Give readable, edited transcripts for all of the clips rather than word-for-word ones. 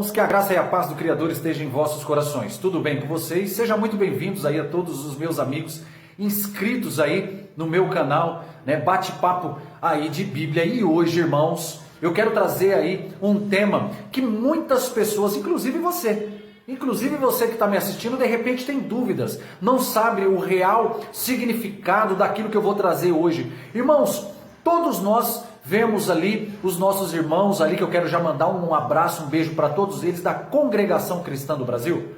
irmãos, que a graça e a paz do Criador estejam em vossos corações. Tudo bem com vocês? Sejam muito bem-vindos aí a todos os meus amigos inscritos aí no meu canal, né? Bate-papo aí de Bíblia. E hoje, irmãos, eu quero trazer aí um tema que muitas pessoas, inclusive você que está me assistindo, de repente tem dúvidas, não sabe o real significado daquilo que eu vou trazer hoje. Irmãos, todos nós vemos ali os nossos irmãos ali, que eu quero já mandar um abraço, um beijo para todos eles da Congregação Cristã do Brasil.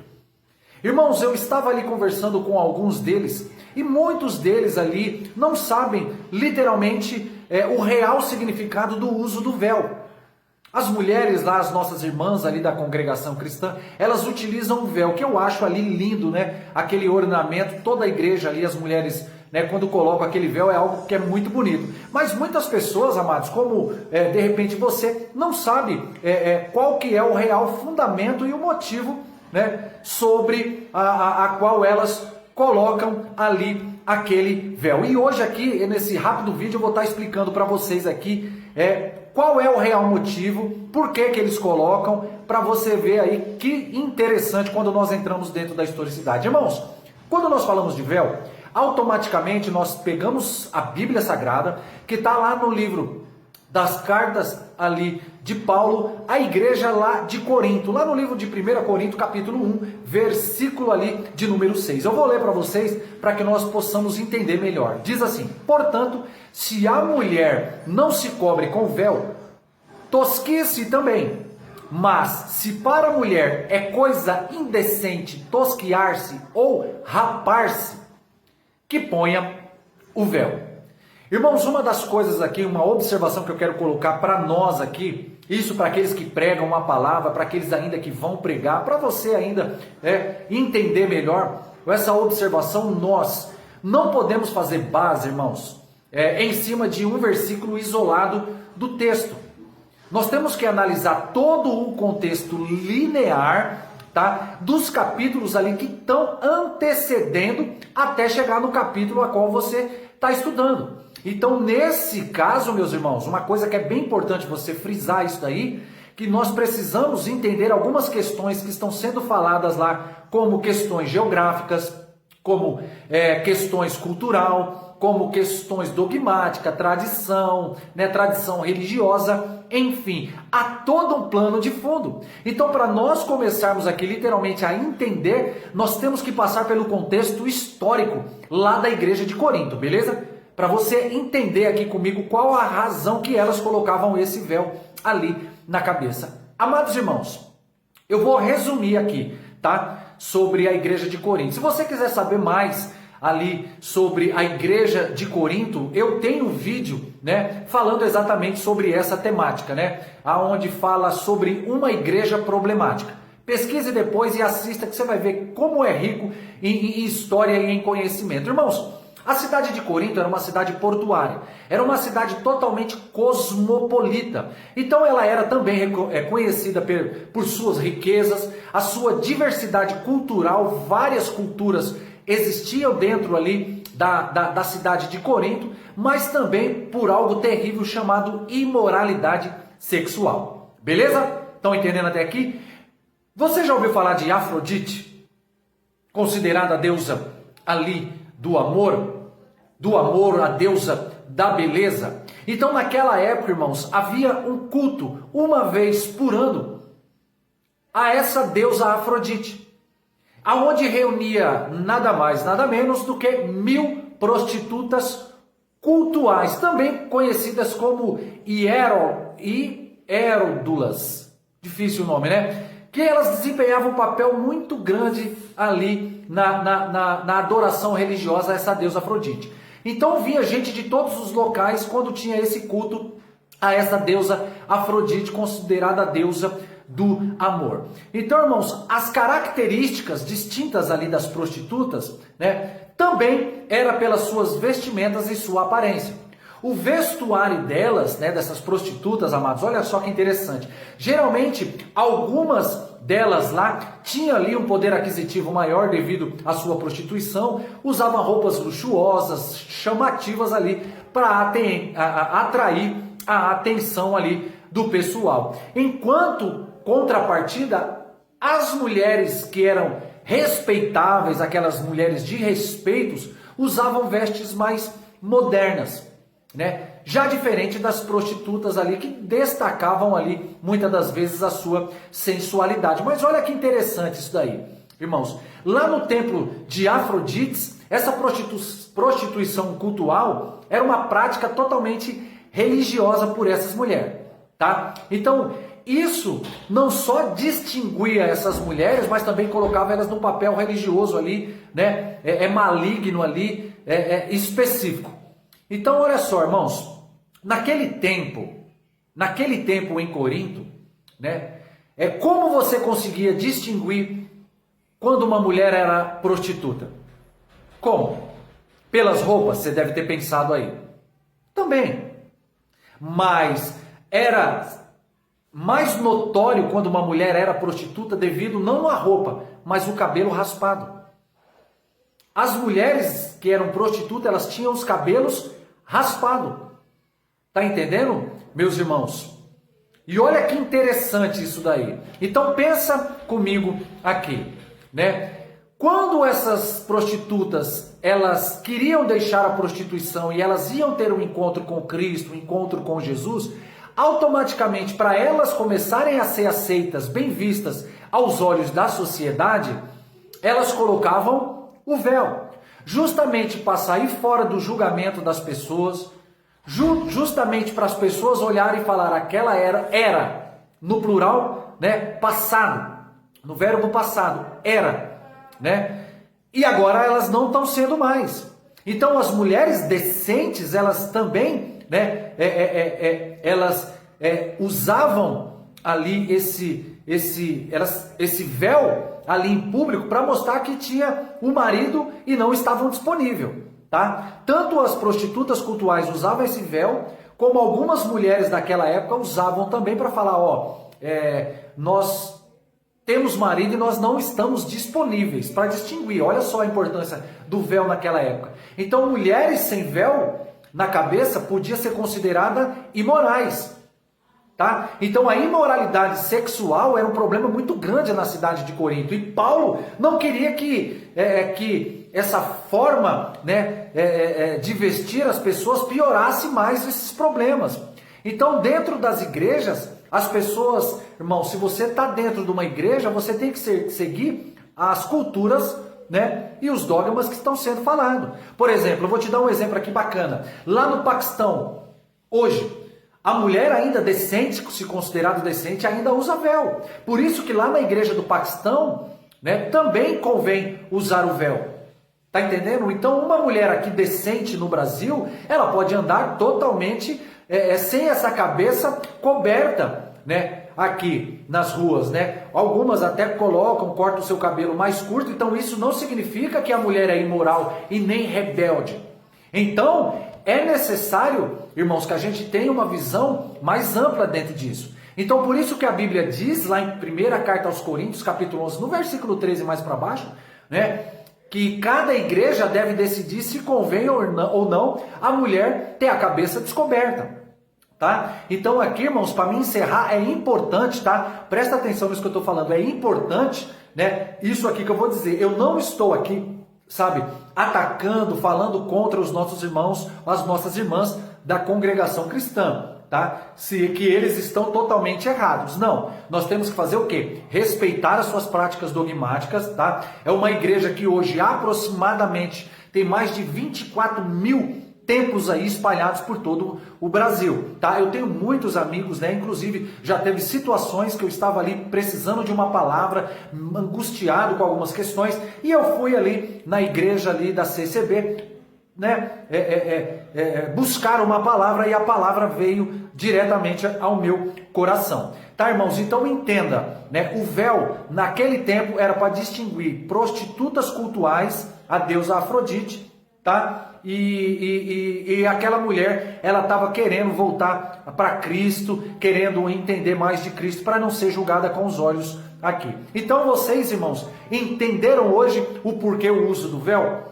Irmãos, eu estava ali conversando com alguns deles e muitos deles ali não sabem literalmente o real significado do uso do véu. As mulheres lá, as nossas irmãs ali da Congregação Cristã, elas utilizam o véu, que eu acho ali lindo, né? Aquele ornamento, toda a igreja ali, as mulheres, né, quando colocam aquele véu, é algo que é muito bonito. Mas muitas pessoas, amados, como de repente você, não sabe qual que é o real fundamento e o motivo, né, sobre a qual elas colocam ali aquele véu. E hoje aqui, nesse rápido vídeo, eu vou estar explicando para vocês aqui qual é o real motivo, por que eles colocam, para você ver aí que interessante quando nós entramos dentro da historicidade. Irmãos, quando nós falamos de véu, automaticamente nós pegamos a Bíblia Sagrada, que está lá no livro das cartas ali de Paulo, à igreja lá de Corinto, lá no livro de 1 Coríntios, capítulo 1, versículo ali de número 6. Eu vou ler para vocês, para que nós possamos entender melhor. Diz assim: portanto, se a mulher não se cobre com véu, tosquia-se também. Mas se para a mulher é coisa indecente tosquiar-se ou rapar-se, que ponha o véu. Irmãos, uma das coisas aqui, uma observação que eu quero colocar para nós aqui, isso para aqueles que pregam uma palavra, para aqueles ainda que vão pregar, para você ainda entender melhor, essa observação, nós não podemos fazer base, irmãos, em cima de um versículo isolado do texto. Nós temos que analisar todo o contexto linear, tá, dos capítulos ali que estão antecedendo até chegar no capítulo a qual você está estudando. Então, nesse caso, meus irmãos, uma coisa que é bem importante você frisar isso daí, que nós precisamos entender algumas questões que estão sendo faladas lá, como questões geográficas, como questões cultural, como questões dogmáticas, tradição, né, tradição religiosa, enfim, há todo um plano de fundo. Então, para nós começarmos aqui literalmente a entender, nós temos que passar pelo contexto histórico lá da igreja de Corinto, beleza? Para você entender aqui comigo qual a razão que elas colocavam esse véu ali na cabeça. Amados irmãos, eu vou resumir aqui, tá? Sobre a igreja de Corinto. Se você quiser saber mais ali sobre a igreja de Corinto, eu tenho um vídeo, né, falando exatamente sobre essa temática, né, aonde fala sobre uma igreja problemática. Pesquise depois e assista, que você vai ver como é rico em história e em conhecimento. Irmãos, a cidade de Corinto era uma cidade portuária, era uma cidade totalmente cosmopolita. Então ela era também conhecida por suas riquezas, a sua diversidade cultural, várias culturas existiam dentro ali da cidade de Corinto, mas também por algo terrível chamado imoralidade sexual. Beleza? Estão entendendo até aqui? Você já ouviu falar de Afrodite? Considerada a deusa ali do amor, a deusa da beleza. Então naquela época, irmãos, havia um culto uma vez por ano a essa deusa Afrodite, aonde reunia nada mais, nada menos do que 1000 prostitutas cultuais, também conhecidas como hieródulas, difícil o nome, né? Que elas desempenhavam um papel muito grande ali na adoração religiosa a essa deusa Afrodite. Então vinha gente de todos os locais quando tinha esse culto a essa deusa Afrodite, considerada a deusa do amor. Então, irmãos, as características distintas ali das prostitutas, né, também era pelas suas vestimentas e sua aparência. O vestuário delas, né, dessas prostitutas, amados, olha só que interessante. Geralmente, algumas delas lá tinham ali um poder aquisitivo maior devido à sua prostituição, usavam roupas luxuosas, chamativas ali, para atrair a atenção ali do pessoal. Enquanto contrapartida, as mulheres que eram respeitáveis, aquelas mulheres de respeitos, usavam vestes mais modernas, né? Já diferente das prostitutas ali que destacavam ali muitas das vezes a sua sensualidade. Mas olha que interessante isso daí, irmãos. Lá no templo de Afrodite, essa prostituição cultual era uma prática totalmente religiosa por essas mulheres, tá? Então, isso não só distinguia essas mulheres, mas também colocava elas num papel religioso ali, né? Maligno ali, específico. Então, olha só, irmãos, naquele tempo em Corinto, né? Como você conseguia distinguir quando uma mulher era prostituta? Como? Pelas roupas, você deve ter pensado aí. Também. Mas era mais notório quando uma mulher era prostituta devido não à roupa, mas o cabelo raspado. As mulheres que eram prostitutas, elas tinham os cabelos raspados. Tá entendendo, meus irmãos? E olha que interessante isso daí. Então pensa comigo aqui, né? Quando essas prostitutas, elas queriam deixar a prostituição e elas iam ter um encontro com Cristo, um encontro com Jesus, automaticamente, para elas começarem a ser aceitas, bem vistas aos olhos da sociedade, elas colocavam o véu, justamente para sair fora do julgamento das pessoas, justamente para as pessoas olharem e falar aquela era no plural, né, passado, no verbo passado, era, né? E agora elas não estão sendo mais. Então as mulheres decentes, elas também, né, elas usavam ali esse véu ali em público para mostrar que tinha o marido e não estavam disponíveis, tá? Tanto as prostitutas cultuais usavam esse véu, como algumas mulheres daquela época usavam também para falar, nós temos marido e nós não estamos disponíveis, para distinguir. Olha só a importância do véu naquela época. Então mulheres sem véu na cabeça podia ser considerada imorais, tá? Então a imoralidade sexual era um problema muito grande na cidade de Corinto, e Paulo não queria que essa forma, né, de vestir as pessoas piorasse mais esses problemas. Então dentro das igrejas, as pessoas, irmão, se você está dentro de uma igreja, você tem que seguir as culturas, né, e os dogmas que estão sendo falados. Por exemplo, eu vou te dar um exemplo aqui bacana. Lá no Paquistão, hoje, a mulher ainda decente, se considerada decente, ainda usa véu. Por isso que lá na igreja do Paquistão, né, também convém usar o véu. Tá entendendo? Então uma mulher aqui decente no Brasil, ela pode andar totalmente sem essa cabeça coberta, né, aqui nas ruas, né? Algumas até cortam o seu cabelo mais curto, então isso não significa que a mulher é imoral e nem rebelde. Então, é necessário, irmãos, que a gente tenha uma visão mais ampla dentro disso. Então, por isso que a Bíblia diz, lá em 1ª Carta aos Coríntios, capítulo 11, no versículo 13 mais para baixo, né, que cada igreja deve decidir se convém ou não a mulher ter a cabeça descoberta. Tá? Então aqui, irmãos, para me encerrar, é importante, tá? Presta atenção nisso que eu estou falando, é importante, né? Isso aqui que eu vou dizer, eu não estou aqui, sabe, atacando, falando contra os nossos irmãos, as nossas irmãs da congregação cristã, tá? Que eles estão totalmente errados. Não, nós temos que fazer o quê? Respeitar as suas práticas dogmáticas, tá? É uma igreja que hoje aproximadamente tem mais de 24 mil templos aí espalhados por todo o Brasil, tá? Eu tenho muitos amigos, né? Inclusive já teve situações que eu estava ali precisando de uma palavra, angustiado com algumas questões, e eu fui ali na igreja ali da CCB, né? Buscar uma palavra, e a palavra veio diretamente ao meu coração. Tá, irmãos? Então entenda, né? O véu naquele tempo era para distinguir prostitutas cultuais, a deusa Afrodite, tá? E aquela mulher, ela estava querendo voltar para Cristo, querendo entender mais de Cristo, para não ser julgada com os olhos aqui. Então vocês, irmãos, entenderam hoje o porquê o uso do véu?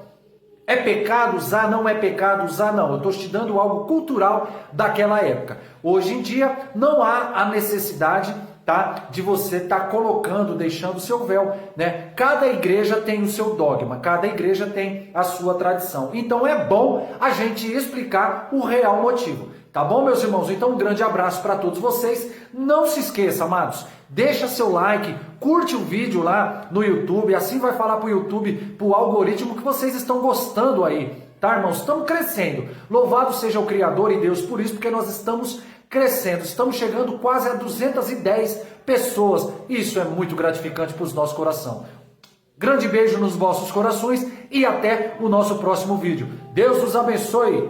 É pecado usar? Não é pecado usar? Não, eu estou te dando algo cultural daquela época. Hoje em dia não há a necessidade, tá? De você estar colocando, deixando o seu véu, né? Cada igreja tem o seu dogma, cada igreja tem a sua tradição. Então é bom a gente explicar o real motivo. Tá bom, meus irmãos? Então um grande abraço para todos vocês. Não se esqueça, amados, deixa seu like, curte o vídeo lá no YouTube, assim vai falar para o YouTube, para o algoritmo que vocês estão gostando aí. Tá, irmãos? Estamos crescendo. Louvado seja o Criador e Deus por isso, porque nós estamos crescendo. Estamos chegando quase a 210 pessoas. Isso é muito gratificante para os nossos corações. Grande beijo nos vossos corações e até o nosso próximo vídeo. Deus os abençoe.